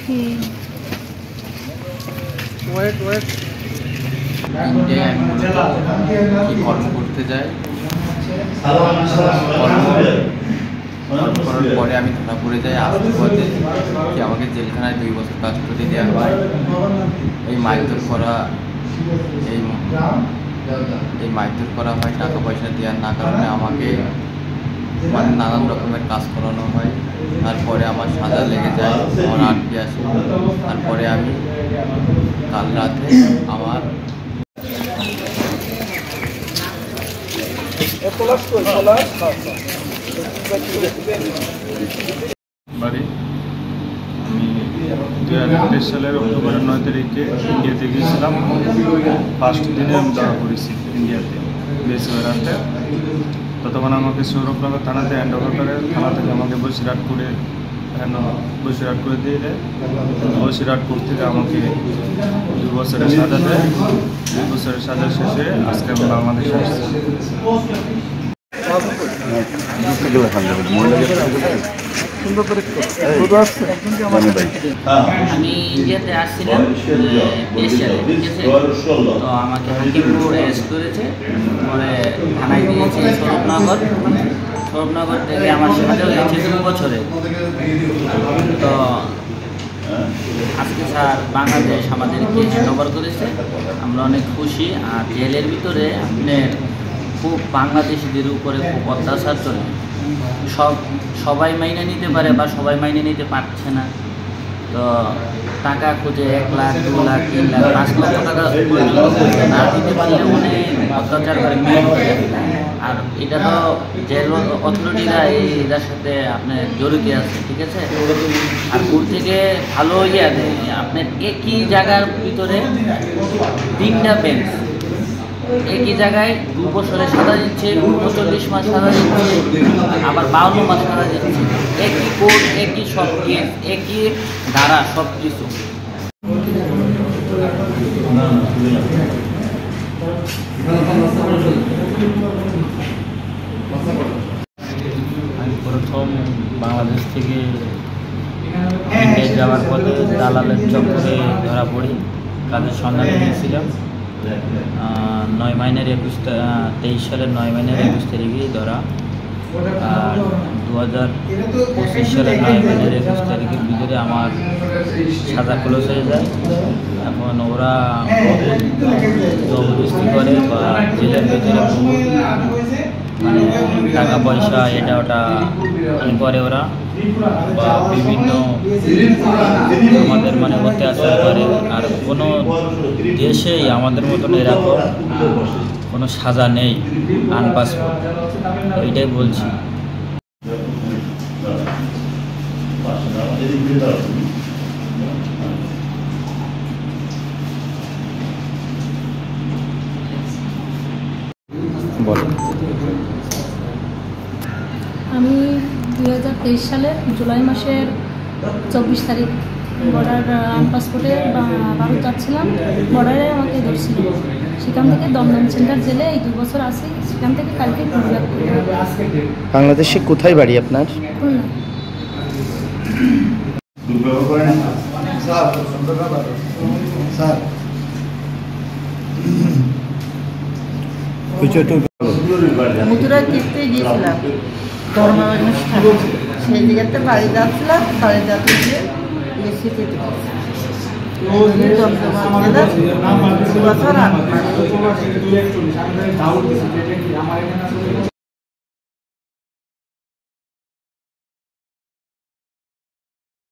ইন্ডিয়ায় কি কর্ম করতে যায়, কর্ম করার পরে আমি ধরা পড়ে যাই। আসতে পথে কি আমাকে জেলখানায় 2 বছর কাস্টডি দেওয়া হয়। এই মারধর করা হয়, টাকা পয়সা দেওয়ার না কারণে আমাকে মানে নানান রকমের কাজ করানো হয়। তারপরে আমার সাজা লেগে যায়, আমার আটকে আসে। তারপরে আমি কাল রাতে আমার বাড়ি আমি 2023 সালের অক্টোবরের 9 তারিখে ইন্ডিয়াতে গিয়েছিলাম। ফার্স্ট দিনে আমি ধরা পড়েছি ইন্ডিয়াতে বেশি বেড়াতে। ততক্ষণ আমাকে সৌরভনগর থানাতে হ্যান্ড ওভার করে, থানা থেকে আমাকে বসিরহাট করে দিয়ে বসিরহাট কোর্ট থেকে আমাকে 2 বছরের সাজা দেয়। 2 বছরের সাজা শেষে আজকে আমি বাংলাদেশে আসছি। আমি ইন্ডিয়াতে আসছিলাম 20 সালে, ঠিক আছে। তো আমাকে হাকিমপুর অ্যারেস্ট করেছে, পরে থানায় দিয়েছে সৌরভনগর থেকে আমার সাজা হয়েছে 2 বছরে। তো আজকে স্যার বাংলাদেশ আমাদেরকে হ্যান্ডওভার করেছে, আমরা অনেক খুশি। আর জেলের ভিতরে আপনার খুব বাংলাদেশিদের উপরে খুব অত্যাচার চলে। সবাই মাইনে নিতে পারে বা সবাই মাইনে নিতে পারছে না। তো টাকা খুঁজে 1 লাখ, 2 লাখ, 3 লাখ, 5 লক্ষ টাকা পর্যন্ত না দিতে পারলে অনেক অত্যাচার করে মেয়ে। আর এটা তো জেল অথরিটিরা এটার সাথে আপনার জড়িত আছে, ঠিক আছে। আর কোর্ট থেকে ভালো দেয় আপনার একই জায়গার ভিতরে 3টা বেঞ্চ, একই জায়গায় 2 বছরের সাজা দিচ্ছে, 39 মাস সাজা দিচ্ছে, আবার 52 মাস সাজা দিচ্ছে। একই কোর্ট, একই সব কেস, একই ধারা, সব কিছু। আমি প্রথম বাংলাদেশ থেকে ইন্ডিয়া যাওয়ার পথে দালালের চক্করে ধরা পড়ি। কাজের সন্ধানে নিয়েছিলাম। 9 মাইনের 23 সালের 9 মাইনের 21 তারিখেই ধরা। আর 2025 সালের 9 মাইনের 21 তারিখের ভিতরে আমার সাজা ক্লোজ হয়ে যায়। এখন ওরা জবরদস্তি করে বা জেলের ভিতরে মানে টাকা পয়সা এটা ওটা করে ওরা, বা বিভিন্ন আমাদের মানে অত্যাচার করে। আর কোনো দেশেই আমাদের মতন এরকম কোনো সাজা নেই আনপাসপোর্ট, এইটাই বলছি। আমি 2023 সালের জুলাই মাসের 24 তারিখ বর্ডার আনপাসপোর্টে ভারত যাচ্ছিলাম। বর্ডারে আমাকে ধরছিল, সেখান থেকে দমদম সেন্টার জেলে এই 2 বছর আছি। সেখান থেকে কালকে পুরুলিয়া। বাংলাদেশে কোথায় বাড়ি আপনার? মথুরা তীর্থে গিয়েছিলাম ধর্ম অনুষ্ঠান, সেই জায়গাতে বাড়ি যাচ্ছিলাম। বাড়ি যাতে গিয়ে সিটিতে দমদম 2 বছর